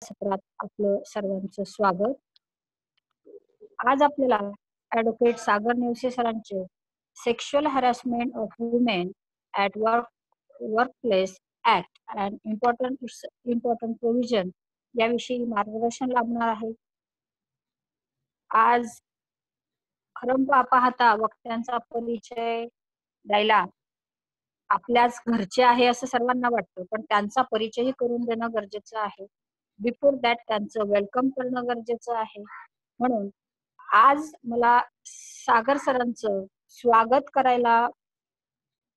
सत्रात आपलं सर्वांचं स्वागत. आज आपल्याला ॲडव्होकेट सागर नेवसे सरांचे sexual harassment of women at workplace act and important provision याविषयी मार्गदर्शन लाभणार आहे. आज खरं पाहता वक्त्यांचा परिचय द्यायला आपल्याच घरचे आहे असं सर्वांना वाटतं, पण त्यांचा परिचयही करून देणं गरजेचं आहे. बिफोर दॅट त्यांचं वेलकम करणं गरजेचं आहे. म्हणून आज मला सागर सरांचं स्वागत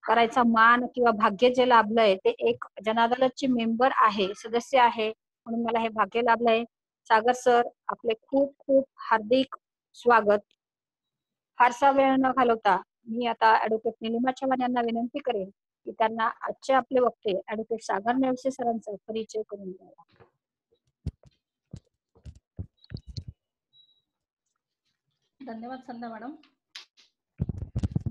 करायचा मान किंवा भाग्य जे लाभलंय ते एक जनअदालतचे मेंबर आहे, सदस्य आहे, म्हणून मला हे भाग्य लाभलंय. सागर सर, आपले खूप खूप हार्दिक स्वागत. फारसा वेळ न घालवता मी आता ॲडव्होकेट निलिमा चव्हाण यांना विनंती करेन की त्यांना आजचे आपले वक्ते ॲडव्होकेट सागर नेवसे सरांचा परिचय करून द्यावा. धन्यवाद संध्या मॅडम.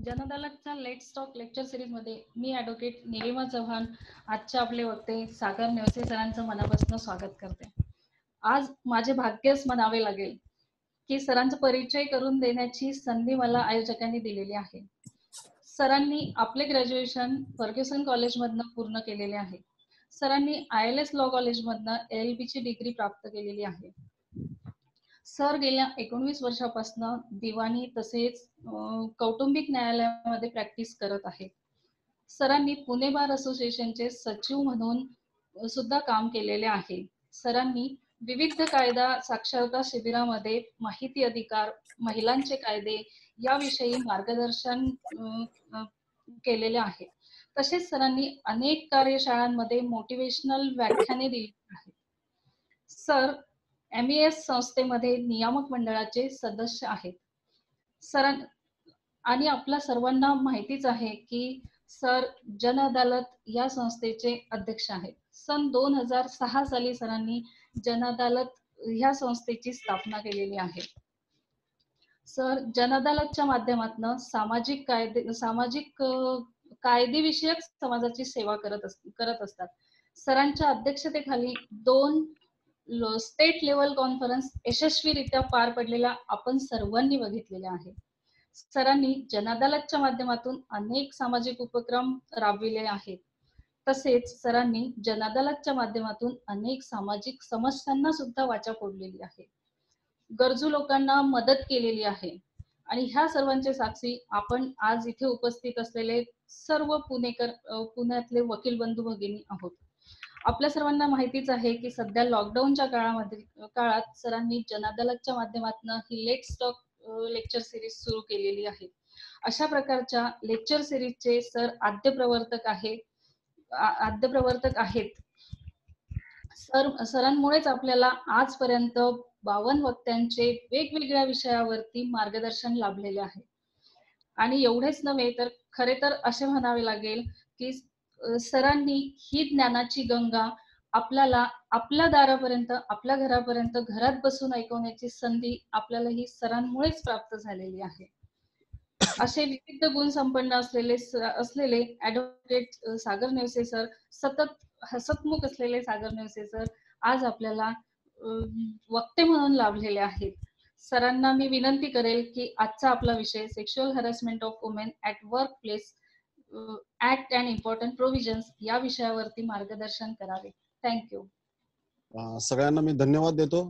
जनअदालतच्या लेट्स टॉक लेक्चर सिरीज मध्ये मी ॲडव्होकेट निलिमा चव्हाण आजचे आपले वक्ते सागर नेवसे सरांचं मनापासून स्वागत करते. आज माझे भाग्यच म्हणावे लागेल की सरांचा परिचय करून देण्याची संधी मला आयोजकांनी दिलेली आहे. सरांनी आपले ग्रॅज्युएशन फर्ग्युसन कॉलेजमधनं पूर्ण केलेले आहे. सरांनी ILS लॉ कॉलेजमधनं LLB ची डिग्री प्राप्त केलेली आहे. सर गेल्या 19 वर्षापासून दिवाणी तसेच कौटुंबिक न्यायालयामध्ये प्रॅक्टिस करत आहेत. सरांनी पुणे बार असोसिएशनचे सचिव म्हणून सुद्धा काम केलेले आहे. सरांनी विविध कायदा साक्षरता शिबिरामध्ये माहिती अधिकार, महिलांचे कायदे याविषयी मार्गदर्शन केलेले आहे. तसेच सरांनी अनेक कार्यशाळांमध्ये मोटिवेशनल व्याख्याने दिली आहेत. सर MES संस्थेमध्ये नियामक मंडळाचे सदस्य आहेत. आणि आपल्या सर्वांना माहितीच आहे की सर जन अदालत या संस्थेचे अध्यक्ष आहेत. सन 2006 साली सरांनी जन अदालत ह्या संस्थेची स्थापना केलेली आहे. सर जन अदालतच्या माध्यमातून सामाजिक कायदेविषयक समाजाची सेवा करत असतात. सरांच्या अध्यक्षतेखाली 2 स्टेट लेवल कॉन्फरन्स यशस्वीरित्या पार पडलेल्या आपण सर्वांनी बघितलेल्या आहे. सरांनी जन अदालतच्या माध्यमातून अनेक सामाजिक उपक्रम राबविले आहेत. तसेच सरांनी जन अदालतच्या माध्यमातून अनेक सामाजिक समस्यांना सुद्धा वाचा फोडलेली आहे. गरजू लोकांना मदत केलेली आहे. आणि ह्या सर्वांचे साक्षी आपण आज इथे उपस्थित असलेले सर्व पुण्यातले वकील बंधू भगिनी आहोत. आपल्या सर्वांना माहितीच आहे की सध्या लॉकडाऊनच्या काळात सरांनी जन अदालतच्या माध्यमातून ही लेट्स टॉक लेक्चर सिरीज सुरू केलेली आहे. अशा प्रकारच्या लेक्चर सिरीजचे सर आद्य प्रवर्तक आहेत. सरांमुळेच आपल्याला आजपर्यंत 52 वक्त्यांचे वेगवेगळ्या विषयावरती मार्गदर्शन लाभलेले आहे. आणि एवढेच नव्हे तर खरे तर असे म्हणावे लागेल की सरांनी ही ज्ञानाची गंगा आपल्याला आपल्या दारापर्यंत, आपल्या घरापर्यंत घरात बसून ऐकवण्याची संधी आपल्याला ही सरांमुळेच प्राप्त झालेली आहे. असे विविध गुण संपन्न असलेले ॲडव्होकेट सागर नेवसे सर, सतत हसतमुख असलेले सागर नेवसे सर आज आपल्याला वक्ते म्हणून लाभलेले आहेत. सरांना मी विनंती करेल की आजचा आपला विषय sexual harassment of women at work place act and important provisions या विषयावरती मार्गदर्शन करावे. थँक्यू. सगळ्यांना मी धन्यवाद देतो.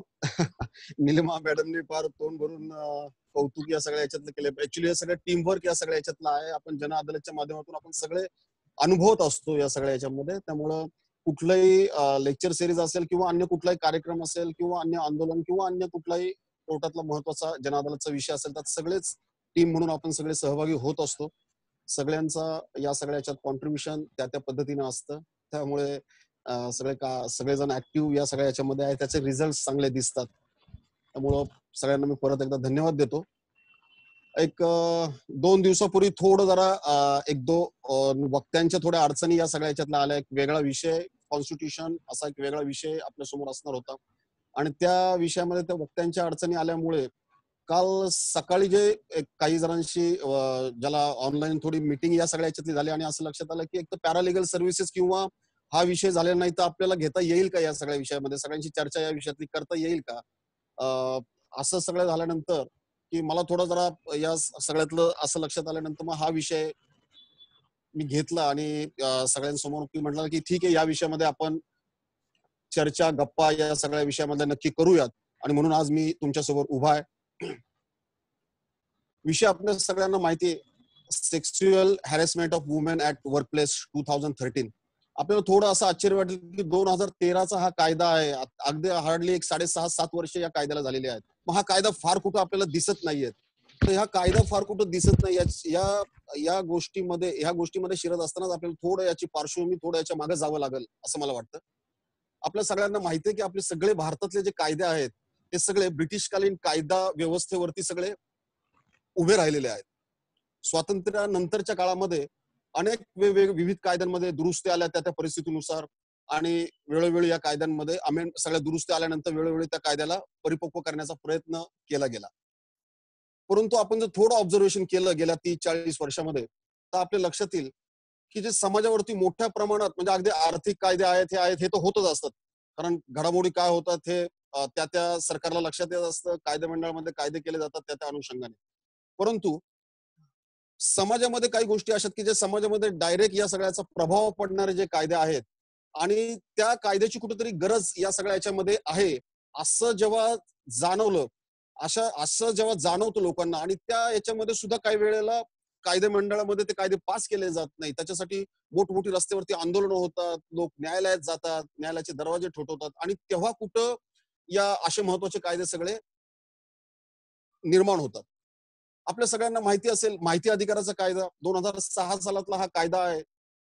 निलिमा मॅडमने फार तोंड भरून कौतुक या सगळ्या याच्यातलं केले. ऍक्च्युली हे सगळं टीम वर्क या सगळ्या याच्यातलं आहे. आपण जन अदालतच्या माध्यमातून आपण सगळे अनुभवत असतो या सगळ्या याच्यामध्ये. त्यामुळं कुठलाही लेक्चर सिरीज असेल किंवा अन्य कुठलाही कार्यक्रम असेल किंवा अन्य आंदोलन किंवा अन्य कुठलाही कोर्टातला महत्वाचा जन अदालतचा विषय असेल त्यात सगळेच टीम म्हणून आपण सगळे सहभागी होत असतो. सगळ्यांचा या सगळ्या याच्यात कॉन्ट्रीब्युशन त्या पद्धतीनं असतं. त्यामुळे सगळेजण ऍक्टिव्ह या सगळ्या याच्यामध्ये आहे. त्याचे रिझल्ट चांगले दिसतात. त्यामुळं सगळ्यांना मी परत एकदा धन्यवाद देतो. 2 दिवसापूर्वी थोडं जरा 1-2 वक्त्यांच्या थोड्या अडचणी या सगळ्या याच्यातला आल्या. एक वेगळा विषय कॉन्स्टिट्यूशन असा एक वेगळा विषय आपल्या समोर असणार होता आणि त्या विषयामध्ये त्या वक्त्यांच्या अडचणी आल्यामुळे काल सकाळी जे काही जणांशी ज्याला ऑनलाईन थोडी मीटिंग या सगळ्या याच्यातली झाली आणि असं लक्षात आलं की एक तर पॅरालिगल सर्व्हिसेस किंवा हा विषय झालेला नाही तर आपल्याला घेता येईल का या सगळ्या विषयामध्ये, सगळ्यांची चर्चा या विषयातली करता येईल का? असं सगळं झाल्यानंतर की मला थोडं जरा या सगळ्यातलं असं लक्षात आल्यानंतर मग हा विषय मी घेतला आणि सगळ्यांसमोर की म्हटलं की ठीक आहे, या विषयामध्ये आपण चर्चा, गप्पा या सगळ्या विषयामध्ये नक्की करूयात. आणि म्हणून आज मी तुमच्यासमोर उभा आहे. विषय आपल्या सगळ्यांना माहिती आहे, sexual harassment of women at workplace 2013. आपल्याला थोडं असं आश्चर्य वाटेल की 2013चा हा कायदा आहे. अगदी हार्डली एक 6.5-7 वर्ष या कायद्याला झालेली आहेत. मग हा कायदा फार कुठं आपल्याला दिसत नाहीये. तर हा कायदा फार कुठं दिसत नाही. या गोष्टीमध्ये शिरत असतानाच आपल्याला थोडं याची पार्श्वभूमी, थोडं याच्या मागे जावं लागेल असं मला वाटतं. आपल्या सगळ्यांना माहिती आहे की आपले सगळे भारतातले जे कायदे आहेत ते सगळे ब्रिटिशकालीन कायदा व्यवस्थेवरती सगळे उभे राहिलेले आहेत. स्वातंत्र्यानंतरच्या काळामध्ये अनेक वेगवेगळे विविध कायद्यांमध्ये दुरुस्ती आल्या त्या परिस्थितीनुसार, आणि वेळोवेळी या कायद्यांमध्ये सगळ्या दुरुस्ती आल्यानंतर वेळोवेळी त्या कायद्याला परिपक्व करण्याचा प्रयत्न केला गेला. परंतु आपण जर थोडं ऑब्झर्वेशन केलं गेल्या 30-40 वर्षामध्ये, तर आपल्या लक्षात येईल की जे समाजावरती मोठ्या प्रमाणात म्हणजे अगदी आर्थिक कायदे आहेत हे तर होतच असतात. कारण घडामोडी काय होतात हे त्या सरकारला लक्षात येत असतं. कायदेमंडळामध्ये कायदे केले जातात त्या अनुषंगाने. परंतु समाजामध्ये काही गोष्टी अशा की जे समाजामध्ये डायरेक्ट या सगळ्याचा प्रभाव पडणारे जे कायदे आहेत आणि त्या कायद्याची कुठेतरी गरज या सगळ्या याच्यामध्ये आहे असं जेव्हा जाणवलं, असं जेव्हा जाणवतं लोकांना, आणि त्या याच्यामध्ये सुद्धा काही वेळेला कायदे मंडळामध्ये ते कायदे पास केले जात नाही. त्याच्यासाठी मोठमोठी रस्त्यावरती आंदोलनं होतात, लोक न्यायालयात जातात, न्यायालयाचे दरवाजे ठोठवतात, आणि तेव्हा कुठं या असे महत्वाचे कायदे सगळे निर्माण होतात. आपल्या सगळ्यांना माहिती असेल, माहिती अधिकाराचा कायदा 2006 सालातला हा कायदा आहे.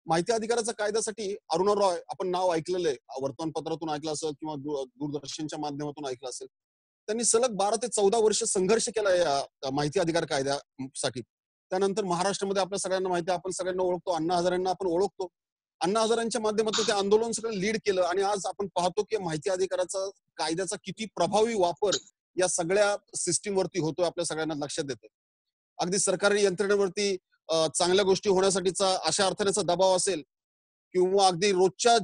माहिती अधिकाराच्या कायद्यासाठी अरुणा रॉय, आपण नाव ऐकलेलं आहे, वर्तमानपत्रातून ऐकलं असेल किंवा दूरदर्शनच्या माध्यमातून ऐकलं असेल. त्यांनी सलग 12 ते 14 वर्ष संघर्ष केला या माहिती अधिकार कायद्यासाठी. त्यानंतर महाराष्ट्रामध्ये आपल्या सगळ्यांना माहिती आहे, आपण सगळ्यांना ओळखतो, अण्णा हजारेंना आपण ओळखतो. अण्णा हजारेंच्या माध्यमातून ते आंदोलन सगळं लीड केलं, आणि आज आपण पाहतो की माहिती अधिकाराचा कायद्याचा किती प्रभावी वापर या सगळ्या सिस्टीम वरती होतोय आपल्या सगळ्यांना लक्षात येते. अगदी सरकारी यंत्रणेवरती चांगल्या गोष्टी होण्यासाठीचा अशा अर्थानेचा दबाव असेल, किंवा अगदी रोजच्या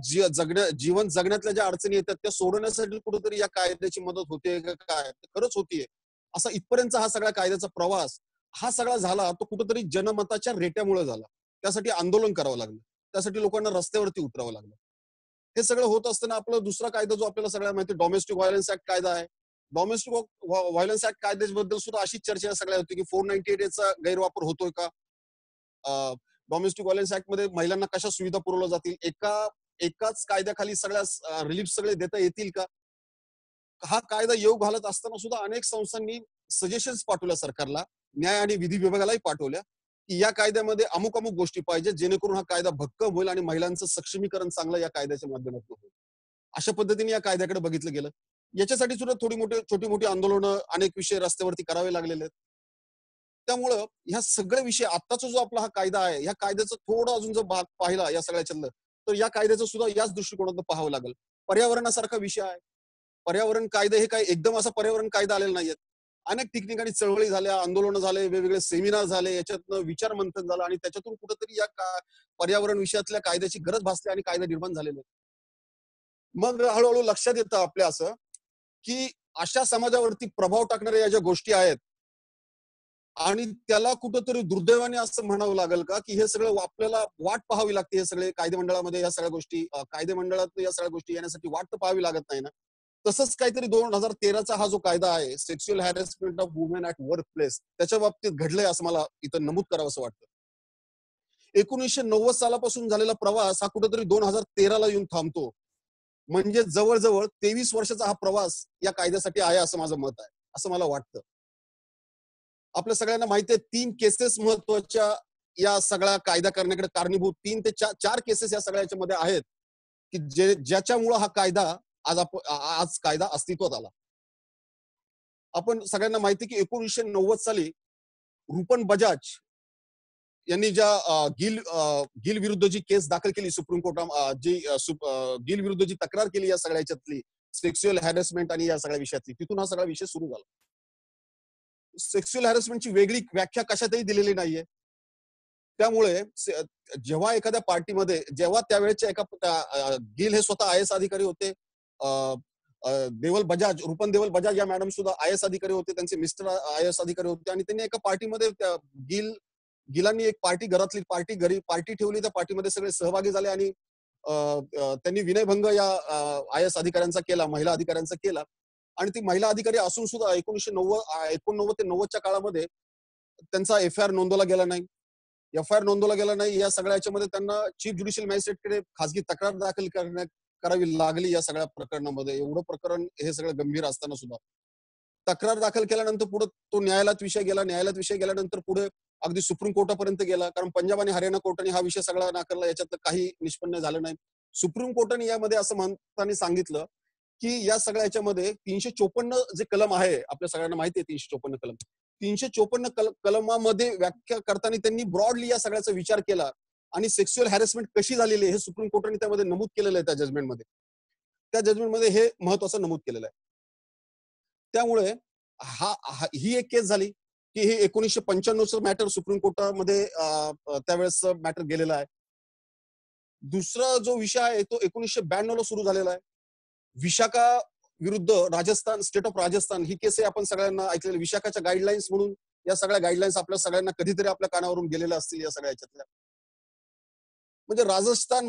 जीवन जगण्यातल्या ज्या अडचणी येतात त्या सोडवण्यासाठी कुठेतरी या कायद्याची मदत होते का काय, खरंच होतीये असा इथपर्यंत हा सगळा कायद्याचा प्रवास हा सगळा झाला तो कुठेतरी जनमताच्या रेट्यामुळे झाला. त्यासाठी आंदोलन करावं लागलं, त्यासाठी लोकांना रस्त्यावरती उतरावं लागलं. हे सगळं होत असताना आपला दुसरा कायदा जो आपल्याला सगळ्यांना माहिती, डोमेस्टिक व्हायलन्स ऍक्ट कायदा आहे. डोमेस्टिक व्हायलन्स ऍक्ट कायद्याबद्दल सुद्धा अशीच चर्चा सगळ्या होती की 498 चा गैरवापर होतोय का, डोमेस्टिक व्हायलन्स ऍक्ट मध्ये महिलांना कशा सुविधा पुरवल्या जातील, एकाच कायद्याखाली सगळ्या रिलीफ सगळे देता येतील का. हा कायदा योग घालत असताना सुद्धा अनेक संस्थांनी सजेशन्स पाठवल्या सरकारला, न्याय आणि विधी विभागालाही पाठवल्या की या कायद्यामध्ये अमुक अमुक गोष्टी पाहिजे जेणेकरून हा कायदा भक्कम होईल आणि महिलांचं सक्षमीकरण चांगलं या कायद्याच्या माध्यमातून होईल. अशा पद्धतीने या कायद्याकडे बघितलं गेलं. याच्यासाठी सुद्धा छोटी मोठी आंदोलनं, अनेक विषय रस्त्यावरती करावे लागलेले आहेत. त्यामुळं ह्या सगळे विषय आत्ताचा जो आपला हा कायदा आहे, ह्या कायद्याचं थोडं अजून जर भाग पाहिला या सगळ्याच्यातलं, तर या कायद्याचं सुद्धा याच दृष्टिकोनातून पाहावं लागेल. पर्यावरणासारखा विषय आहे. पर्यावरण कायदे हे काही एकदम असा पर्यावरण कायदा आलेला नाहीये. अनेक ठिकठिकाणी चळवळी झाल्या, आंदोलनं झाले, वेगवेगळे सेमिनार झाले, याच्यातनं विचार मंथन झालं, आणि त्याच्यातून कुठेतरी या पर्यावरण विषयातल्या कायद्याची गरज भासली आणि कायदा निर्माण झालेले. मग हळूहळू लक्षात येतं आपल्या असं की अशा समाजावरती प्रभाव टाकणाऱ्या या ज्या गोष्टी आहेत, आणि त्याला कुठंतरी दुर्दैवाने असं म्हणावं लागेल का की हे सगळं आपल्याला वाट पाहावी लागते. हे सगळे कायदे मंडळामध्ये या सगळ्या गोष्टी, कायदे मंडळात या सगळ्या गोष्टी येण्यासाठी वाट तर पाहावी लागत नाही ना. तसंच काहीतरी 2013चा हा जो कायदा आहे, sexual harassment of women at work place, त्याच्या बाबतीत घडलंय असं मला इथं नमूद करावं असं वाटतं. 1990 सालापासून झालेला प्रवास हा कुठेतरी 2013ला येऊन थांबतो. म्हणजे जवळजवळ 23 वर्षाचा हा प्रवास या कायद्यासाठी आहे असं माझं मत आहे, असं मला वाटतं. आपल्या सगळ्यांना माहिती आहे 3 केसेस महत्वाच्या या सगळ्या कायदा करण्याकडे कारणीभूत, 3 ते 4 केसेस या सगळ्याच्या मध्ये आहेत की ज्याच्यामुळे हा कायदा आज कायदा अस्तित्वात आला. आपण सगळ्यांना माहिती की 1990 साली रुपन बजाज यांनी ज्या गिल विरुद्ध जी केस दाखल केली सुप्रीम कोर्टात, गिल विरुद्ध जी तक्रार केली या सगळ्याच्यातली सेक्स्युअल हॅरेसमेंट आणि या सगळ्या विषयातली, तिथून हा सगळा विषय सुरू झाला. सेक्स्युअल हॅरेसमेंटची वेगळी व्याख्या कशातही दिलेली नाहीये. त्यामुळे जेव्हा एखाद्या पार्टीमध्ये जेव्हा त्यावेळेच्या गिल हे स्वतः आय एस अधिकारी होते, देवल बजाज, रूपन देवल बजाज या मॅडम सुद्धा आय एस अधिकारी होते, त्यांचे मिस्टर आय एस अधिकारी होते, आणि त्यांनी एका पार्टीमध्ये गिलांनी एक घरातली पार्टी ठेवली, त्या पार्टीमध्ये सगळे सहभागी झाले आणि त्यांनी विनयभंग या आय एस अधिकाऱ्यांचा केला, महिला अधिकाऱ्यांचा केला. आणि ती महिला अधिकारी असून सुद्धा 1989 ते 90च्या काळामध्ये त्यांचा एफ आय आर नोंदवला गेला नाही. या सगळ्या याच्यामध्ये त्यांना चीफ ज्युडिशियल मॅजिस्ट्रेटकडे खासगी तक्रार दाखल करावी लागली या सगळ्या प्रकरणामध्ये. एवढं प्रकरण हे सगळं गंभीर असताना सुद्धा तक्रार दाखल केल्यानंतर पुढे तो न्यायालयात विषय गेल्यानंतर पुढे अगदी सुप्रीम कोर्टापर्यंत गेला, कारण पंजाब आणि हरियाणा कोर्टाने हा विषय सगळा नाकारला, याच्यात काही निष्पन्न झालं नाही. सुप्रीम कोर्टाने यामध्ये असं म्हणताना सांगितलं की या सगळ्या याच्यामध्ये 354 जे कलम आहे, आपल्या सगळ्यांना माहिती आहे 354 कलमामध्ये व्याख्या करताना त्यांनी ब्रॉडली या सगळ्याचा विचार केला आणि सेक्शुअल हॅरेसमेंट कशी झालेली आहे हे सुप्रीम कोर्टाने त्यामध्ये नमूद केलेलं आहे. त्या जजमेंटमध्ये हे महत्वाचं नमूद केलेलं आहे. त्यामुळे ही एक केस झाली की हे 1995चं मॅटर सुप्रीम कोर्टामध्ये त्यावेळेस मॅटर गेलेला आहे. दुसरा जो विषय आहे तो 1992ला सुरू झालेला आहे. विशाखा विरुद्ध राजस्थान, स्टेट ऑफ राजस्थान ही केस आपण सगळ्यांना ऐकलेली. विशाखाच्या गाईडलाईन्स म्हणून या सगळ्या गाईडलाईन्स आपल्या सगळ्यांना कधीतरी आपल्या कानावरून गेलेल्या असतील या सगळ्या याच्यातल्या. म्हणजे राजस्थान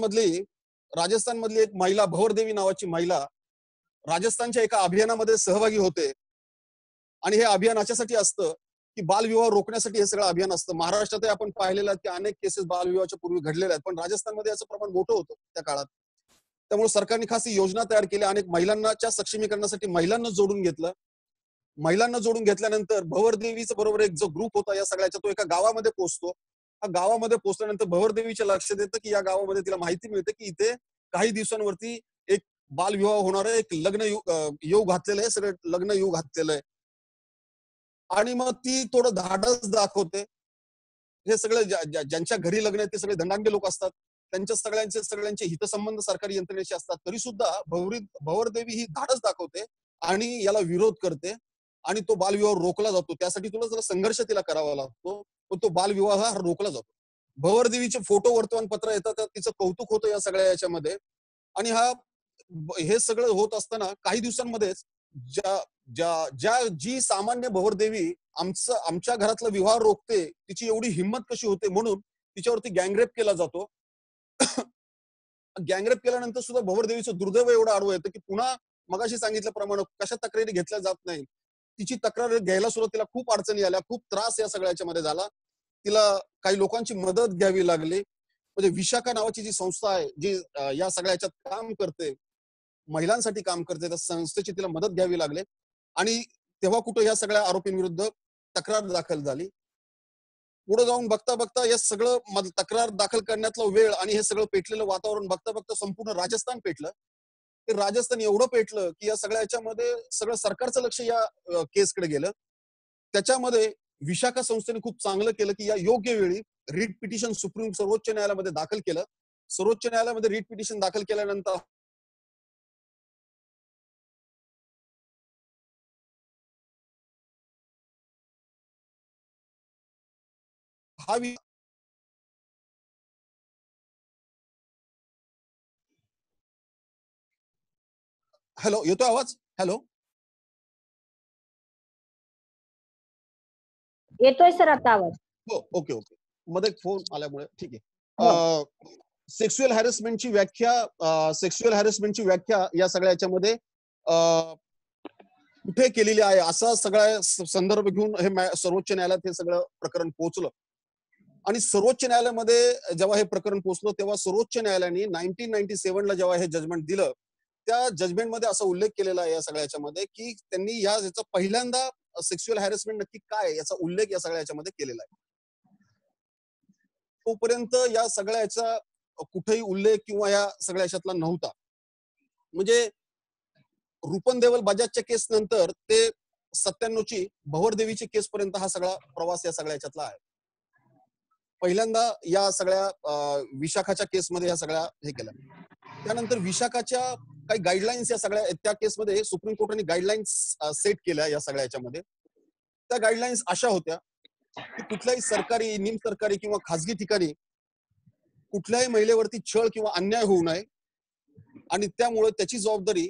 मधली एक महिला, भवरदेवी नावाची महिला, राजस्थानच्या एका अभियानामध्ये सहभागी होते. आणि हे अभियान याच्यासाठी असतं की बालविवाह रोखण्यासाठी हे सगळं अभियान असतं. महाराष्ट्रातही आपण पाहिलेलं आहे की अनेक केसेस बालविवाहाच्या पूर्वी घडलेल्या आहेत, पण राजस्थानमध्ये याचं प्रमाण मोठं होतं त्या काळात. त्यामुळे सरकारने खास योजना तयार केली, अनेक महिलांच्या सक्षमीकरणासाठी महिलांना जोडून घेतलं. महिलांना जोडून घेतल्यानंतर भवरदेवीचं बरोबर एक जो ग्रुप होता या सगळ्याचा, तो एका गावामध्ये पोहोचतो. गावामध्ये पोहोचल्यानंतर भवरदेवीच्या लक्षात येतं की या गावामध्ये तिला माहिती मिळते की इथे काही दिवसांवरती एक बालविवाह होणार आहे, एक लग्न योग घातलेलं आहे, सगळं लग्न योग घातलेलं आहे. आणि मग ती थोडं धाडस दाखवते. हे सगळे ज्यांच्या घरी लग्न आहे ते सगळे दंडांगे लोक असतात, त्यांच्या सगळ्यांचे हितसंबंध सरकारी यंत्रणेशी असतात. तरी सुद्धा भवरदेवी ही धाडस दाखवते आणि याला विरोध करते आणि तो बालविवाह रोखला जातो. त्यासाठी तुला संघर्ष तिला करावा लागतो, पण तो बालविवाह हा रोखला जातो. भवरदेवीचे फोटो वर्तमानपत्र येतात, तिचं कौतुक होतं या सगळ्या याच्यामध्ये. आणि हे सगळं होत असताना काही दिवसांमध्येच जी सामान्य भवरदेवी आमच्या घरातला विवाह रोखते, तिची एवढी हिंमत कशी होते म्हणून तिच्यावरती गँगरेप केला जातो. गँगरेप केल्यानंतर सुद्धा भवरदेवीचं दुर्दैव एवढं आडवं येतं की पुन्हा मगाशी सांगितल्याप्रमाणे कशा तक्रारी घेतल्या जात नाही. तिची तक्रार घ्यायला सुद्धा तिला खूप अडचणी आल्या, खूप त्रास या सगळ्याच्या मध्ये झाला. तिला काही लोकांची मदत घ्यावी लागली. म्हणजे विशाखा नावाची जी संस्था आहे, जी या सगळ्याच्यात काम करते, महिलांसाठी काम करते, त्या संस्थेची तिला मदत घ्यावी लागली. आणि तेव्हा कुठं या सगळ्या आरोपींविरुद्ध तक्रार दाखल झाली. पुढे जाऊन बघता हे सगळं तक्रार दाखल करण्यातला वेळ आणि हे सगळं पेटलेलं वातावरण बघता संपूर्ण राजस्थान पेटलं. ते राजस्थान एवढं पेटलं की या सगळ्या याच्यामध्ये सगळं सरकारचं लक्ष या केसकडे गेलं. त्याच्यामध्ये विशाखा संस्थेने खूप चांगलं केलं की या योग्य वेळी रिट पिटिशन सर्वोच्च न्यायालयामध्ये दाखल केलं. सर्वोच्च न्यायालयामध्ये रिट पिटिशन दाखल केल्यानंतर हा हॅलो, येतो आवाज? हॅलो, येतोय सर आता आवाज? हो, ओके. मध्ये फोन आल्यामुळे ठीक हो. आहे. सेक्शुअल हॅरेसमेंटची व्याख्या या सगळ्या याच्यामध्ये कुठे केलेली आहे असा सगळा संदर्भ घेऊन हे सर्वोच्च न्यायालयात हे सगळं प्रकरण पोहोचलं. आणि सर्वोच्च न्यायालयामध्ये जेव्हा हे प्रकरण पोहोचलं तेव्हा सर्वोच्च न्यायालयाने 1997ला जेव्हा हे जजमेंट दिलं, त्या जजमेंटमध्ये असा उल्लेख केलेला आहे या सगळ्या याच्यामध्ये की त्यांनी याचा पहिल्यांदा सेक्शुअल हॅरेसमेंट नक्की काय याचा उल्लेख या सगळ्या याच्यामध्ये केलेला आहे. तोपर्यंत या सगळ्या याचा कुठेही उल्लेख किंवा या सगळ्या याच्यातला नव्हता. म्हणजे रूपन देवल बजाजच्या केस नंतर ते 97ची भवरदेवीची केस पर्यंत हा सगळा प्रवास या सगळ्या याच्यातला आहे. पहिल्यांदा या सगळ्या विशाखाच्या केसमध्ये या सगळ्या हे केल्या. त्यानंतर विशाखाच्या काही गाईडलाईन्स या सगळ्या त्या केसमध्ये सुप्रीम कोर्टाने गाईडलाईन्स सेट केल्या या सगळ्या याच्यामध्ये. त्या गाईडलाईन्स अशा होत्या की कुठल्याही सरकारी, निमसरकारी किंवा खासगी ठिकाणी कुठल्याही महिलेवरती छळ किंवा अन्याय होऊ नये आणि त्यामुळे त्याची जबाबदारी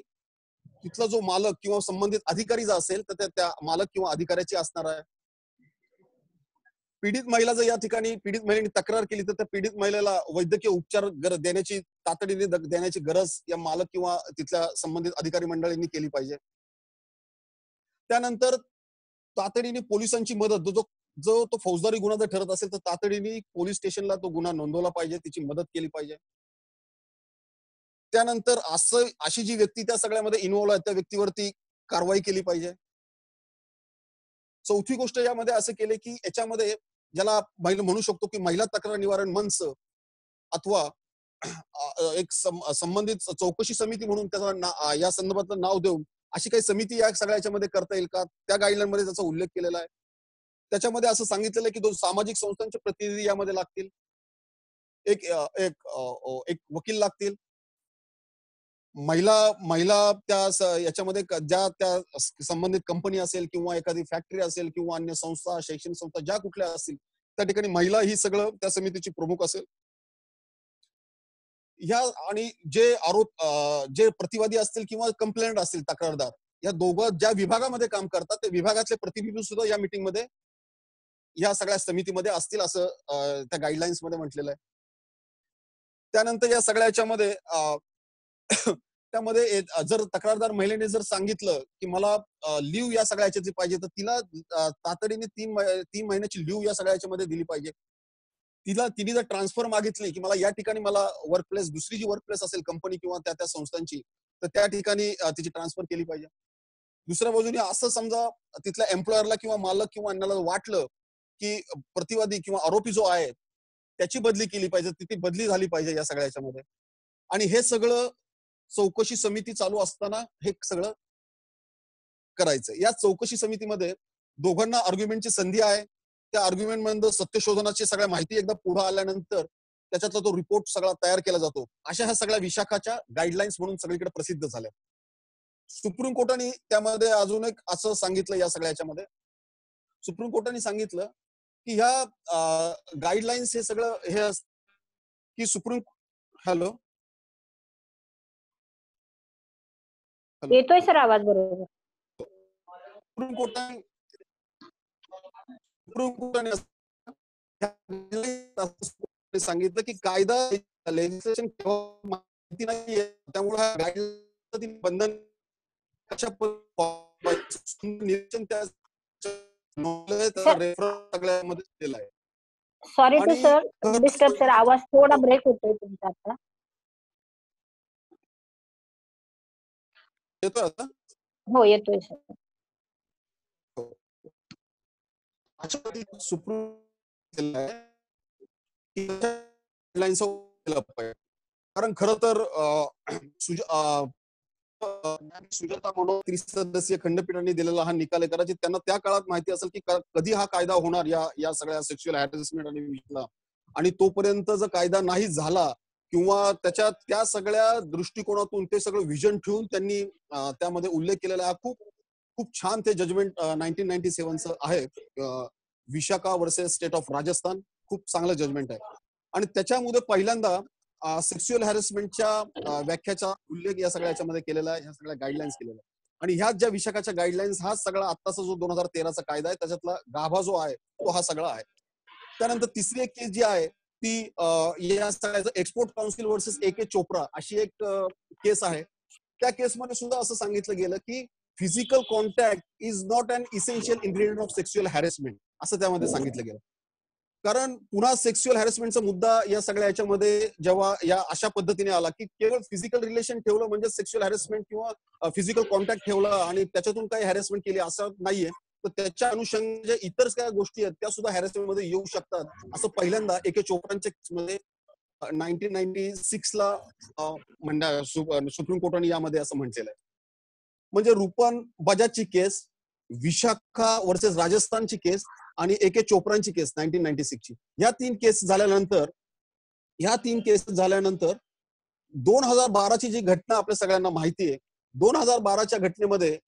तिथला जो मालक किंवा संबंधित अधिकारी जर असेल तर त्या मालक किंवा अधिकाऱ्याची असणार आहे. पीडित महिला जर या ठिकाणी पीडित महिलेने तक्रार केली तर त्या पीडित महिलेला वैद्यकीय उपचार देण्याची तातडीने देण्याची गरज या मालक किंवा तिथल्या संबंधित अधिकारी मंडळींनी केली पाहिजे. त्यानंतर तातडीने पोलिसांची मदत, जो तो फौजदारी गुन्हा जर ठरत असेल तर तातडीने पोलीस स्टेशनला तो गुन्हा नोंदवला पाहिजे, तिची मदत केली पाहिजे. त्यानंतर अशी जी व्यक्ती त्या सगळ्यामध्ये इन्व्हॉल्व आहे त्या व्यक्तीवरती कारवाई केली पाहिजे. चौथी गोष्ट यामध्ये असं केले की याच्यामध्ये ज्याला म्हणू शकतो की महिला तक्रार निवारण मंच अथवा एक संबंधित चौकशी समिती म्हणून त्याचा या संदर्भातलं नाव देऊन अशी काही समिती या सगळ्याच्या मध्ये करता येईल का, त्या गाईडलाईन मध्ये त्याचा उल्लेख केलेला आहे. त्याच्यामध्ये असं सांगितलेलं आहे की 2 सामाजिक संस्थांचे प्रतिनिधी यामध्ये लागतील, एक एक वकील लागतील, महिला त्या याच्यामध्ये ज्या त्या संबंधित कंपनी असेल किंवा एखादी फॅक्टरी असेल किंवा अन्य संस्था, शैक्षणिक संस्था ज्या कुठल्या असतील त्या ठिकाणी महिला ही सगळं त्या समितीची प्रमुख असेल. ह्या आणि जे प्रतिवादी असतील किंवा कंप्लेंट असतील तक्रारदार, या दोघं ज्या विभागामध्ये काम करतात त्या विभागातले प्रतिनिधी सुद्धा या मीटिंग मध्ये या सगळ्या समितीमध्ये असतील असं त्या गाईडलाईन्स मध्ये म्हटलेलं आहे. त्यानंतर या सगळ्याच्या मध्ये त्यामध्ये जर तक्रारदार महिलेने जर सांगितलं की मला लीव या सगळ्याची पाहिजे तर तिला तातडीने 3 महिन्याची लीव या सगळ्याच्या मध्ये दिली पाहिजे. तिने जर ट्रान्सफर मागितली की मला या ठिकाणी मला वर्क प्लेस, दुसरी जी वर्क प्लेस असेल कंपनी किंवा त्या संस्थांची, तर त्या ठिकाणी तिची ट्रान्सफर केली पाहिजे. दुसऱ्या बाजूने असं समजा तिथल्या एम्प्लॉयरला किंवा मालक किंवा अन्याला वाटलं की प्रतिवादी किंवा आरोपी जो आहे त्याची बदली केली पाहिजे, ती बदली झाली पाहिजे या सगळ्याच्या मध्ये. आणि हे सगळं चौकशी समिती चालू असताना हे सगळं करायचं. या चौकशी समितीमध्ये दोघांना आर्ग्युमेंटची संधी आहे. त्या आर्ग्युमेंट मध्ये सत्य शोधनाची सगळ्या माहिती एकदा पुढे आल्यानंतर त्याच्यातला तो रिपोर्ट सगळा तयार केला जातो. अशा ह्या सगळ्या विशाखाच्या गाईडलाईन्स म्हणून सगळीकडे प्रसिद्ध झाल्या. सुप्रीम कोर्टाने त्यामध्ये अजून एक असं सांगितलं या सगळ्याच्या मध्ये, सुप्रीम कोर्टाने सांगितलं की ह्या गाईडलाईन्स हे सगळं हे की हॅलो येतोय सर आवाज बरोबर. सुप्रीम कोर्टाने सांगितलं की कायदा लेजिस्लेशन माहिती नाहीये, त्यामुळे हा गाईडलाईन बंधन कशा निरीक्षण त्या सगळ्यामध्ये केलं आहे. Sorry to sir disturb sir, आवाज थोडा ब्रेक होतोय तुमचा आता. येतोय आता? हो येतोय सर. सुप्रीम कारण खरं तर सुजाता म्हणून 30 सदस्यीय खंडपीठाने दिलेला हा निकाल आहे. कदाचित त्यांना त्या काळात माहिती असेल की कधी हा कायदा होणार या सगळ्या सेक्शुअल हॅरेसमेंट आणि विषयाला, आणि तोपर्यंत जर कायदा नाही झाला किंवा त्या सगळ्या दृष्टिकोनातून ते सगळं विजन ठेवून त्यांनी त्यामध्ये उल्लेख केलेला आहे. खूप छान ते जजमेंट 1997 आहे, Vishakha versus state of Rajasthan. खूप चांगलं जजमेंट आहे आणि त्याच्यामध्ये पहिल्यांदा सेक्शुअल हॅरेसमेंटच्या व्याख्याचा उल्लेख या सगळ्याच्या मध्ये केलेला आहे, ह्या सगळ्या गाईडलाईन्स केलेल्या आहे. आणि ह्या ज्या विशाखाच्या गाईडलाईन्स हा सगळा आत्ताचा जो 2013चा कायदा आहे त्याच्यातला गाभा जो आहे तो हा सगळा आहे. त्यानंतर तिसरी एक केस जी आहे ती या सगळ्याचं export council versus AK Chopra अशी एक केस आहे. त्या केसमध्ये सुद्धा असं सांगितलं गेलं की physical contact is not an essential ingredient of sexual harassment असं त्यामध्ये सांगितलं गेलं. कारण पुन्हा सेक्शुअल हॅरेसमेंटचा मुद्दा या सगळ्या याच्यामध्ये जेव्हा या अशा पद्धतीने आला की केवळ फिजिकल रिलेशन ठेवलं म्हणजे सेक्शुअल हॅरेसमेंट किंवा फिजिकल कॉन्टॅक्ट ठेवला आणि त्याच्यातून काही हॅरेसमेंट केली असं नाहीये, तर त्याच्या अनुषंगाने इतर काय गोष्टी आहेत त्या सुद्धा हॅरेसमेंट मध्ये येऊ शकतात असं पहिल्यांदा AK चोप्रांच्या केसमध्ये 1996 ला सुप्रीम कोर्टाने यामध्ये असं म्हटलेलं आहे. म्हणजे रूपन बजाजची केस, विशाखा वर्सेस राजस्थानची केस आणि AK चोप्रांची केस 1996 ची, या 3 केस झाल्यानंतर 2012 ची जी घटना आपल्या सगळ्यांना माहिती आहे, 2012च्या घटनेमध्ये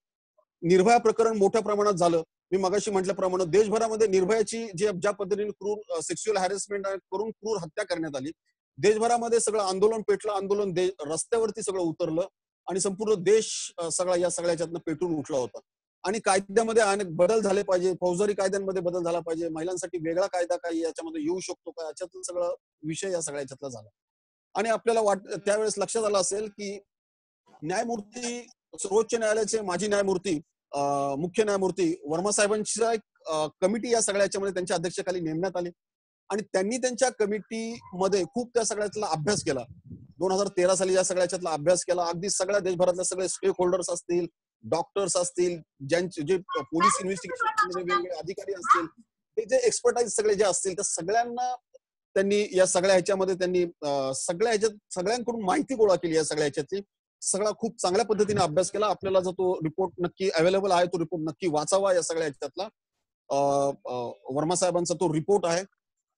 निर्भया प्रकरण मोठ्या प्रमाणात झालं मी मगाशी म्हटल्याप्रमाणे देशभरामध्ये निर्भयाची ज्या पद्धतीने क्रूर सेक्शुअल हॅरेसमेंट करून क्रूर हत्या करण्यात आली, देशभरामध्ये सगळं आंदोलन पेटलं, रस्त्यावरती सगळं उतरलं आणि संपूर्ण देश सगळा या सगळ्याच्यातनं पेटून उठला होता. आणि कायद्यामध्ये अनेक बदल झाले पाहिजे, फौजदारी कायद्यांमध्ये बदल झाला पाहिजे, महिलांसाठी वेगळा कायदा काही याच्यामध्ये येऊ शकतो का, याच्यातून सगळं विषय या सगळ्याच्यातला झाला. आणि आपल्याला त्यावेळेस लक्षात आलं असेल की न्यायमूर्ती सर्वोच्च न्यायालयाचे माजी न्यायमूर्ती मुख्य न्यायमूर्ती वर्मा साहेबांची एक कमिटी या सगळ्याच्यामध्ये त्यांच्या अध्यक्षतेखाली नेमण्यात आली आणि त्यांनी त्यांच्या कमिटीमध्ये खूप त्या सगळ्यातला अभ्यास केला. 2013 साली या सगळ्याच्यातला अभ्यास केला. अगदी सगळ्या देशभरातले सगळे स्टेक होल्डर्स असतील, डॉक्टर्स असतील, ज्यांचे जे पोलीस इन्व्हेस्टिगेशन वेगवेगळे अधिकारी असतील, ते जे एक्सपर्टाईज सगळे जे असतील त्या सगळ्यांना त्यांनी या सगळ्या ह्याच्यामध्ये त्यांनी सगळ्यांकडून माहिती गोळा केली. या सगळ्या ह्याच्यातली सगळा खूप चांगल्या पद्धतीने अभ्यास केला. आपल्याला जो तो रिपोर्ट नक्की अवेलेबल आहे, तो रिपोर्ट नक्की वाचावा. या सगळ्या ह्याच्यातला वर्मा साहेबांचा तो रिपोर्ट आहे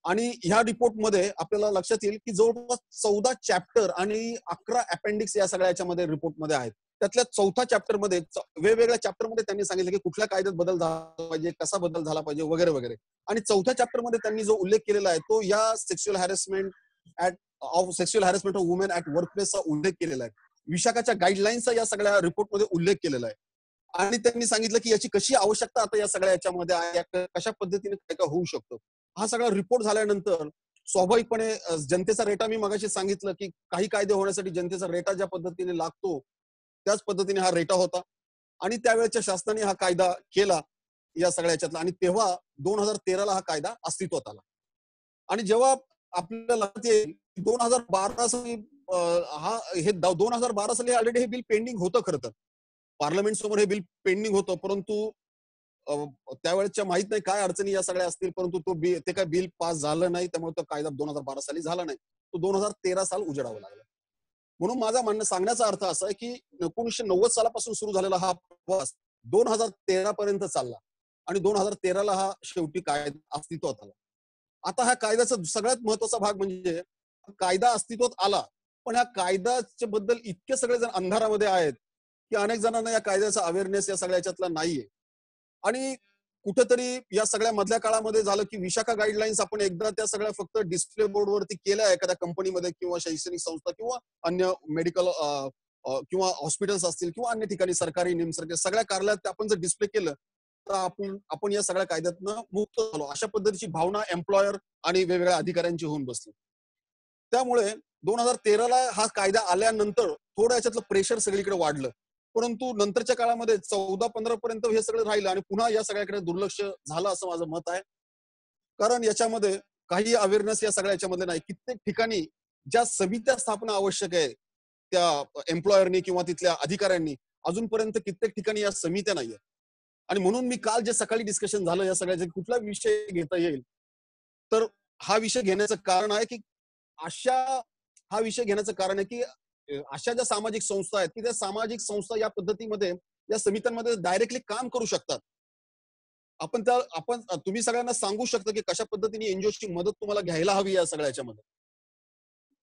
आणि ह्या रिपोर्टमध्ये आपल्याला लक्षात येईल की जवळपास 14 चॅप्टर आणि 11 अपेंडिक्स या सगळ्या ह्याच्यामध्ये रिपोर्टमध्ये आहेत. त्यातल्या 4थ्या चॅप्टरमध्ये वेगवेगळ्या चॅप्टरमध्ये त्यांनी सांगितलं की कुठल्या कायद्यात बदल झाला पाहिजे, कसा बदल झाला पाहिजे वगैरे वगैरे. आणि 4थ्या चॅप्टरमध्ये त्यांनी जो उल्लेख केलेला आहे तो या sexual harassment of women at वर्कप्लेसचा उल्लेख केलेला आहे. विशाखाच्या गाईडलाईन्सचा या सगळ्या रिपोर्टमध्ये उल्लेख केलेला आहे. आणि त्यांनी सांगितलं की याची कशी आवश्यकता आता या सगळ्या याच्यामध्ये आहे, कशा पद्धतीने काय काय होऊ शकतं. हा सगळा रिपोर्ट झाल्यानंतर स्वाभाविकपणे जनतेचा रेटा, मी मगाशी सांगितलं की काही कायदे होण्यासाठी जनतेचा रेटा ज्या पद्धतीने लागतो त्याच पद्धतीने हा रेटा होता आणि त्यावेळेच्या शासनाने हा कायदा केला या सगळ्याच्यातला. आणि तेव्हा 2013ला हा कायदा अस्तित्वात आला. आणि जेव्हा आपल्याला लक्षात येईल 2012 साली हा हे 2012 साली ऑलरेडी हे बिल पेंडिंग होतं. खरं तर पार्लमेंट समोर हे बिल पेंडिंग होतं, परंतु त्यावेळेच्या माहित नाही काय अडचणी या सगळ्या असतील, परंतु ते काय बिल पास झालं नाही, त्यामुळे तो कायदा 2012 साली झाला नाही. तो 2013 साल उजेडावा लागला. म्हणून माझा सांगण्याचा अर्थ असा आहे की 1990 सालापासून सुरू झालेला हा प्रवास 2013 पर्यंत चालला आणि 2013ला हा शेवटी कायदा अस्तित्वात आला. आता ह्या कायद्याचा सगळ्यात महत्वाचा भाग म्हणजे कायदा अस्तित्वात आला, पण ह्या कायद्याच्या बद्दल इतके सगळे जण अंधारामध्ये आहेत की अनेक जणांना या कायद्याचा अवेअरनेस या सगळ्याच्यातला नाहीये. आणि कुठेतरी या सगळ्या मधल्या काळामध्ये झालं की विशाखा गाईडलाईन्स आपण एकदा त्या सगळ्या फक्त डिस्प्ले बोर्डवरती केल्या एखाद्या कंपनीमध्ये किंवा शैक्षणिक संस्था किंवा अन्य मेडिकल किंवा हॉस्पिटल्स असतील किंवा अन्य ठिकाणी सरकारी निमसरकारी सगळ्या कार्यालयात आपण जर डिस्प्ले केलं तर आपण या सगळ्या कायद्यातनं मुक्त झालो, अशा पद्धतीची भावना एम्प्लॉयर आणि वेगवेगळ्या अधिकाऱ्यांची होऊन बसली. त्यामुळे 2013ला हा कायदा आल्यानंतर थोडं याच्यातलं प्रेशर सगळीकडे वाढलं, परंतु नंतरच्या काळामध्ये 14-15 पर्यंत हे सगळं राहिलं आणि पुन्हा या सगळ्याकडे दुर्लक्ष झालं असं माझं मत आहे. कारण याच्यामध्ये काही अवेअरनेस या सगळ्या याच्यामध्ये नाही. कित्येक ठिकाणी ज्या समित्या स्थापना आवश्यक आहे त्या एम्प्लॉयरनी किंवा तिथल्या अधिकाऱ्यांनी, अजूनपर्यंत कित्येक ठिकाणी या समित्या नाहीये. आणि म्हणून मी काल जे सकाळी डिस्कशन झालं या सगळ्याचे कुठला विषय घेता येईल, तर हा विषय घेण्याचं कारण आहे की हा विषय घेण्याचं कारण आहे की अशा ज्या सामाजिक संस्था आहेत की त्या सामाजिक संस्था या पद्धतीमध्ये या समित्यांमध्ये डायरेक्टली काम करू शकतात. तुम्ही सगळ्यांना सांगू शकता की कशा पद्धतीने एनजीओची मदत तुम्हाला घ्यायला हवी या सगळ्याच्यामध्ये.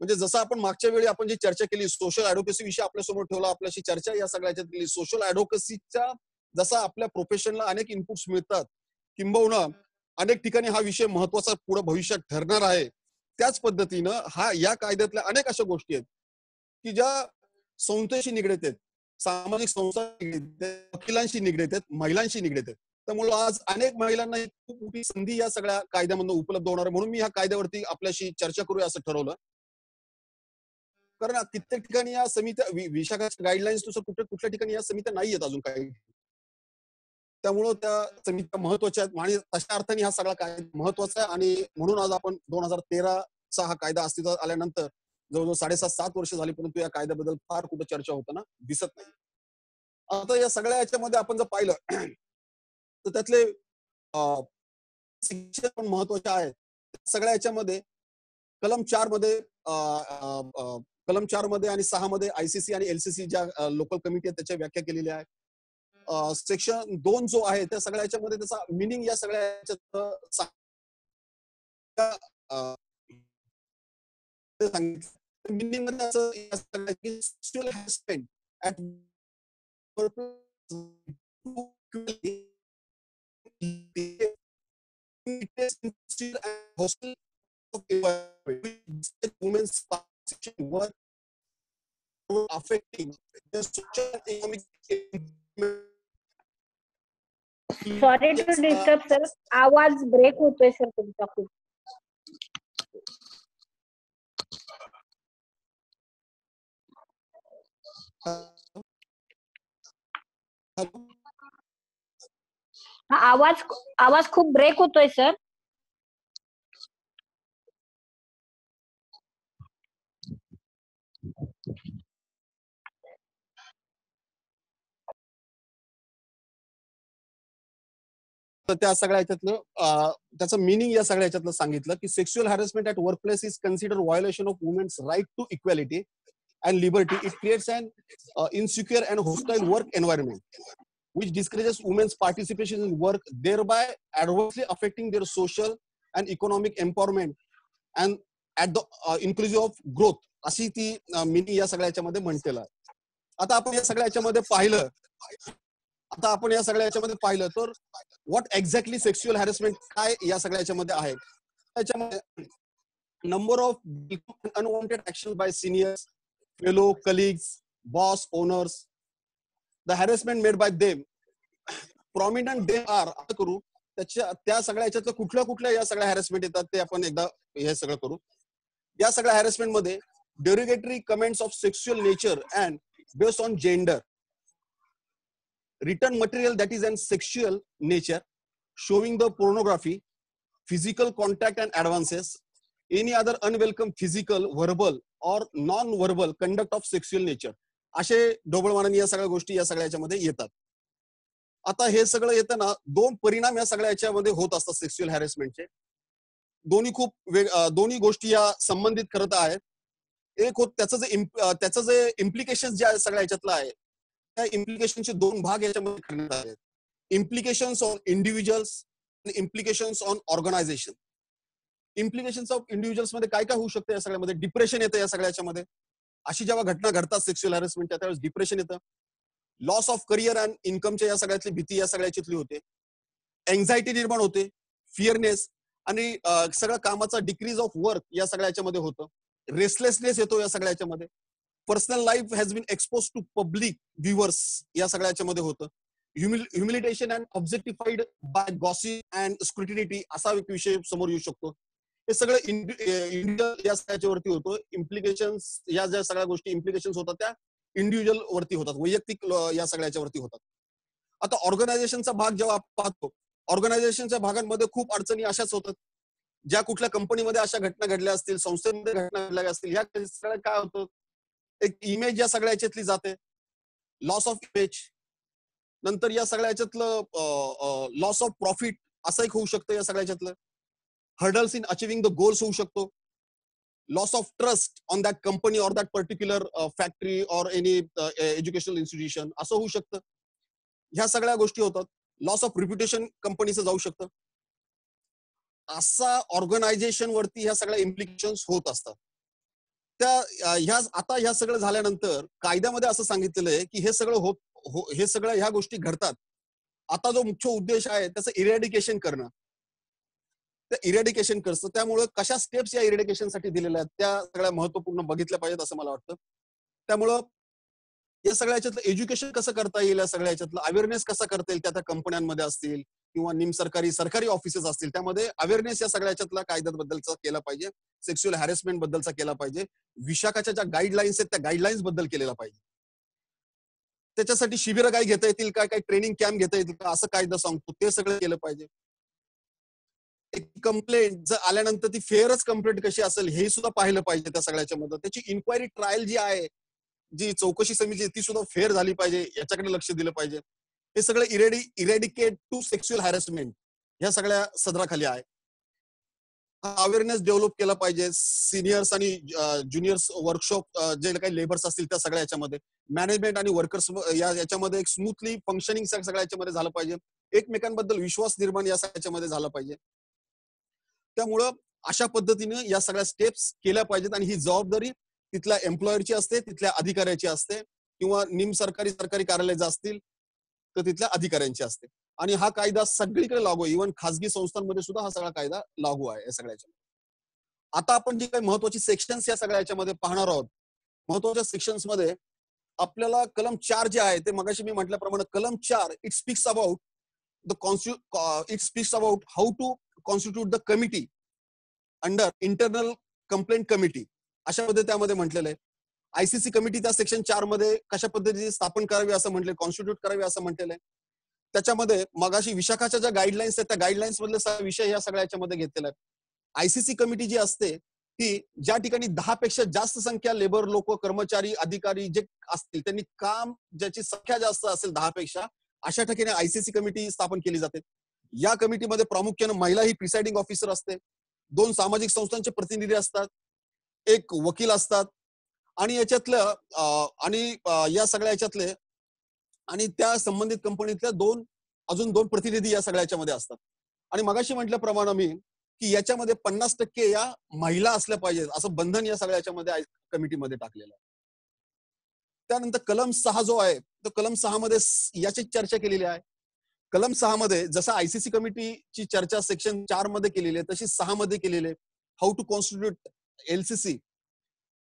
म्हणजे जसं आपण मागच्या वेळी आपण जी चर्चा केली सोशल ऍडव्होकेसी विषय आपल्यासमोर ठेवला, आपल्याशी चर्चा या सगळ्याच्यात केली. सोशल ऍडव्होकेसीच्या जसा आपल्या प्रोफेशनला अनेक इनपुट्स मिळतात, किंबहुना अनेक ठिकाणी हा विषय महत्वाचा पुढे भविष्यात ठरणार आहे, त्याच पद्धतीनं या कायद्यातल्या अनेक अशा गोष्टी आहेत की ज्या संस्थेशी निगडीत आहेत, सामाजिक संस्था निगडीत आहेत, वकिलांशी निगडीत आहेत, महिलांशी निगडीत आहेत. त्यामुळे आज अनेक महिलांना खूप मोठी संधी या सगळ्या कायद्यामधून उपलब्ध होणार आहे. म्हणून मी ह्या कायद्यावरती आपल्याशी चर्चा करूया असं ठरवलं. कारण कित्येक ठिकाणी या समित्या विशाखाच्या गाईडलाईन्स नुसार कुठल्या ठिकाणी या समित्या नाही आहेत अजून काही. त्यामुळं त्या समित्या महत्वाच्या आहेत आणि तशा अर्थाने हा सगळा कायदा महत्वाचा आहे. आणि म्हणून आज आपण 2013चा हा कायदा अस्तित्वात आल्यानंतर जवळजवळ 6.5-7 वर्ष झाली, परंतु या कायद्याबद्दल फार कुठं चर्चा होताना दिसत नाही. आता या सगळ्या याच्यामध्ये आपण जर पाहिलं तर त्यातले शिक्षण पण महत्वाचे आहेत. सगळ्या याच्यामध्ये कलम 4 मध्ये आणि 6 मध्ये आयसीसी आणि एलसीसी ज्या लोकल कमिटी आहेत त्याच्या व्याख्या केलेल्या आहे. सेक्शन 2 जो आहे त्या सगळ्या याच्यामध्ये त्याचा मिनिंग या सगळ्या मिनिंग मध्ये असं sexual harassment at hostile women's participation work affecting the social and economic sorry to disturb sir, आवाज ब्रेक होतोय सर तुमचा खूप. हा आवाज खूप ब्रेक होतोय सर. तर त्या सगळ्या ह्याच्यातलं त्याचं मिनिंग या सगळ्या ह्याच्यातलं सांगितलं की sexual harassment at work place is consider violation of women's right to equality and liberty. It creates an insecure and hostile work environment which discourages women's participation in work, thereby adversely affecting their social and economic empowerment and at the inclusive of growth. अशी ती meaning या सगळ्या ह्याच्यामध्ये म्हटलेलं आहे. आता आपण या सगळ्या ह्याच्यामध्ये पाहिलं तर व्हॉट एक्झॅक्टली सेक्शुअल हॅरेसमेंट काय या सगळ्या ह्याच्यामध्ये आहे. त्याच्यामध्ये number of unwanted action by seniors, fellow colleagues, boss, owners, the harassment made by them, prominent they are. आता करू त्या सगळ्या ह्याच्यातलं कुठल्या या सगळ्या हॅरेसमेंट येतात ते आपण एकदा हे सगळं करू. या सगळ्या हॅरेसमेंट मध्ये derogatory comments of sexual nature and based on gender, written material that is in sexual nature, showing the pornography, physical contact and advances, any other unwelcome physical, verbal or non-verbal conduct of sexual nature. असे ढोबळमानाने या सगळ्या गोष्टी या सगळ्या याच्यामध्ये येतात. आता हे सगळं येतं ना, दोन परिणाम या सगळ्या याच्यामध्ये होत असतात सेक्शुअल हॅरेसमेंटचे. दोन्ही गोष्टी या संबंधित करत आहेत. एक होत त्याचं जे इम्प्लिकेशन ज्या सगळ्या याच्यातलं आहे, त्या इम्प्लिकेशनचे दोन भाग याच्यामध्ये करण्यात आले आहेत. इम्प्लिकेशन्स ऑन इंडिव्हिज्युअल्स आणि implications on organisation. Implications of individuals मध्ये काय काय होऊ शकतं या सगळ्यामध्ये? डिप्रेशन येतं या सगळ्या याच्यामध्ये. अशी जेव्हा घटना घडतात सेक्शुअल हॅरेसमेंटच्या, त्यावेळेस डिप्रेशन येतं. लॉस ऑफ करिअर अँड इन्कमच्या या सगळ्यातली भीती या सगळ्याच्यातली होते. एन्झायटी निर्माण होते, फिअरनेस आणि सगळं कामाचा डिक्रीज ऑफ वर्क या सगळ्या याच्यामध्ये होतं. रेस्टलेसनेस येतो या सगळ्या याच्यामध्ये. Personal life has been expose to public viewers या सगळ्या याच्यामध्ये होतं. Humiliation and objectified by gossip and scrutiny असा एक विषय समोर येऊ शकतो. हे सगळं इंडिव्हिज्युअल या सगळ्याच्यावरती होतं. इम्प्लिकेशन्स या ज्या सगळ्या गोष्टी इम्प्लिकेशन्स होतात त्या इंडिव्हिज्युअल वरती होतात, वैयक्तिक या सगळ्याच्यावरती होतात. आता ऑर्गनायझेशनचा भाग जेव्हा आपण पाहतो, ऑर्गनायझेशनच्या भागांमध्ये खूप अडचणी अशाच होतात. ज्या कुठल्या कंपनीमध्ये अशा घटना घडल्या असतील, संस्थेमध्ये घटना घडल्या असतील, ह्या सगळ्या काय होतं, एक इमेज या सगळ्या याच्यातली जाते, लॉस ऑफ इमेज. नंतर या सगळ्या याच्यातलं लॉस ऑफ प्रॉफिट असं एक होऊ शकतं या सगळ्या याच्यातलं. Hurdles in achieving the goals होऊ शकतो. Loss of trust on that company or that particular factory or any educational institution असं होऊ शकतं. ह्या सगळ्या गोष्टी होतात. लॉस ऑफ रिप्युटेशन कंपनीचं जाऊ शकतं. असा ऑर्गनायझेशन वरती ह्या सगळ्या इम्प्लिकेशन्स होत असतात. आता ह्या सगळं झाल्यानंतर कायद्यामध्ये असं सांगितलेलं आहे की हे सगळं ह्या गोष्टी घडतात. आता जो मुख्य उद्देश आहे त्याचं इरॅडिकेशन करणं. त्या इरॅडिकेशन करतं, त्यामुळे कशा स्टेप्स या इरॅडिकेशनसाठी दिलेल्या आहेत त्या सगळ्या महत्वपूर्ण बघितल्या पाहिजेत असं मला वाटतं. त्यामुळं या सगळ्या याच्यातलं एज्युकेशन कसं करता येईल, या सगळ्या याच्यातलं अवेअरनेस कसा करता येईल, त्या कंपन्यांमध्ये असतील किंवा सरकारी ऑफिसेस असतील, त्यामध्ये अवेअरनेस या सगळ्या याच्यातला कायद्याबद्दलचा केला पाहिजे. सेक्शुअल हॅरेसमेंट बद्दलचा केला पाहिजे. विशाखाच्या ज्या गाईडलाईन्स आहेत त्या गाईडलाईन्स बद्दल केलेला पाहिजे. त्याच्यासाठी शिबिरं काय घेता येतील का, काही ट्रेनिंग कॅम्प घेता येतील का, असं कायदा सांगतो ते सगळं केलं पाहिजे. एक कंप्लेंट जर आल्यानंतर ती फेअरच कंप्लेंट कशी असेल हे सुद्धा पाहिलं पाहिजे त्या सगळ्याच्या मध्ये. त्याची इन्क्वायरी ट्रायल जी आहे, जी चौकशी समिती ती सुद्धा फेअर झाली पाहिजे, याच्याकडे लक्ष दिलं पाहिजे. हे सगळं इरेडिकेट टू सेक्शुअल हॅरेसमेंट ह्या सगळ्या सदराखाली आहे. अवेअरनेस डेव्हलप केला पाहिजे. सिनियर्स आणि ज्युनियर्स वर्कशॉप जे काही लेबर्स असतील त्या सगळ्या याच्यामध्ये, मॅनेजमेंट आणि वर्कर्स याच्यामध्ये एक स्मूथली फंक्शनिंग सगळ्या याच्यामध्ये झालं पाहिजे. एकमेकांबद्दल विश्वास निर्माण या याच्यामध्ये झाला पाहिजे. त्यामुळं अशा पद्धतीने या सगळ्या स्टेप्स केल्या पाहिजेत आणि ही जबाबदारी तिथल्या एम्प्लॉयरची असते, तिथल्या अधिकाऱ्याची असते, किंवा सरकारी कार्यालय जे असतील तर तिथल्या अधिकाऱ्यांची असते. आणि हा कायदा सगळीकडे लागू आहे. इव्हन खासगी संस्थांमध्ये सुद्धा हा सगळा कायदा लागू आहे या सगळ्याच्या. आता आपण जी काही महत्वाची सेक्शन्स या सगळ्या याच्यामध्ये पाहणार आहोत. महत्वाच्या सेक्शन्स मध्ये आपल्याला कलम 4 जे आहे ते मगाशी मी म्हटल्याप्रमाणे कलम 4 it speaks about how to constitute the committee under internal complaint committee, अशा पद्धतीने त्यामध्ये म्हटलेलं आहे. आयसीसी कमिटी त्या सेक्शन 4 मध्ये कशा पद्धतीने स्थापन करावी असं म्हटले, कॉन्स्टिट्यूट करावी असं म्हटलेलं आहे. त्याच्यामध्ये मगाशी विशाखाच्या ज्या गाईडलाईन्स आहेत त्या गाईडलाईन्स मधले विषय या सगळ्या याच्यामध्ये घेतलेला आहे. आयसीसी कमिटी जी असते ती ज्या ठिकाणी 10 पेक्षा जास्त संख्या लेबर लोक, कर्मचारी, अधिकारी जे असतील त्यांनी काम ज्याची संख्या जास्त असेल 10 पेक्षा, अशा ठिकाणी आयसीसी कमिटी स्थापन केली जाते. या कमिटीमध्ये प्रामुख्याने महिला ही प्रिसाइडिंग ऑफिसर असते, 2 सामाजिक संस्थांचे प्रतिनिधी असतात, 1 वकील असतात आणि याच्यातलं या सगळ्या याच्यातले आणि त्या संबंधित कंपनीतल्या अजून 2 प्रतिनिधी या सगळ्या याच्यामध्ये असतात. आणि मगाशी म्हटल्याप्रमाणे मी की याच्यामध्ये 50% या महिला असल्या पाहिजेत असं बंधन या सगळ्या याच्यामध्ये कमिटीमध्ये टाकलेलं आहे. त्यानंतर कलम 6 जो आहे तो कलम 6 मध्ये याची चर्चा केलेली आहे. कलम 6 मध्ये जसं आयसीसी कमिटीची चर्चा सेक्शन 4 मध्ये केलेली आहे तशी 6 मध्ये केलेली आहे. How to constitute LCC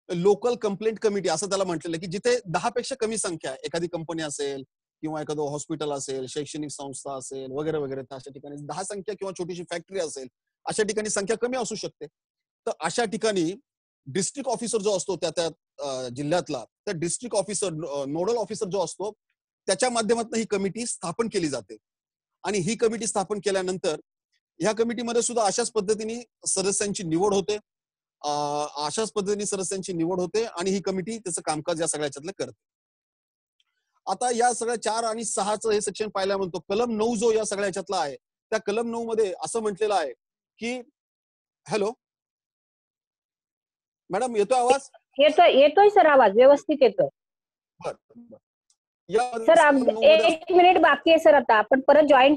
local complaint committee असं त्याला म्हटलेलं आहे की जिथे 10 पेक्षा कमी संख्या, एखादी कंपनी असेल किंवा एखादं हॉस्पिटल असेल, शैक्षणिक संस्था असेल वगैरे वगैरे, अशा ठिकाणी 10 संख्या किंवा छोटीशी फॅक्टरी असेल, अशा ठिकाणी संख्या कमी असू शकते. तर अशा ठिकाणी डिस्ट्रिक्ट ऑफिसर जो असतो त्या जिल्ह्यातला, त्या डिस्ट्रिक्ट ऑफिसर, नोडल ऑफिसर जो असतो त्याच्या माध्यमातून ही कमिटी स्थापन केली जाते. आणि ही कमिटी स्थापन केल्यानंतर ह्या कमिटीमध्ये सुद्धा अशाच पद्धतीने सदस्यांची निवड होते आणि ही कमिटी त्याचं कामकाज या सगळ्याच्यातलं करते. आता या सगळ्या 4 आणि 6चं हे सेक्शन पाहायला म्हणतो. कलम 9 जो या सगळ्या याच्यातला आहे त्या कलम 9 मध्ये असं म्हटलेलं आहे की, हॅलो मॅडम येतोय आवाज? येतोय सर, आवाज व्यवस्थित येतोय. बरं. सर 1 मिनिट बाकी आहे सर, आता आपण परत जॉईन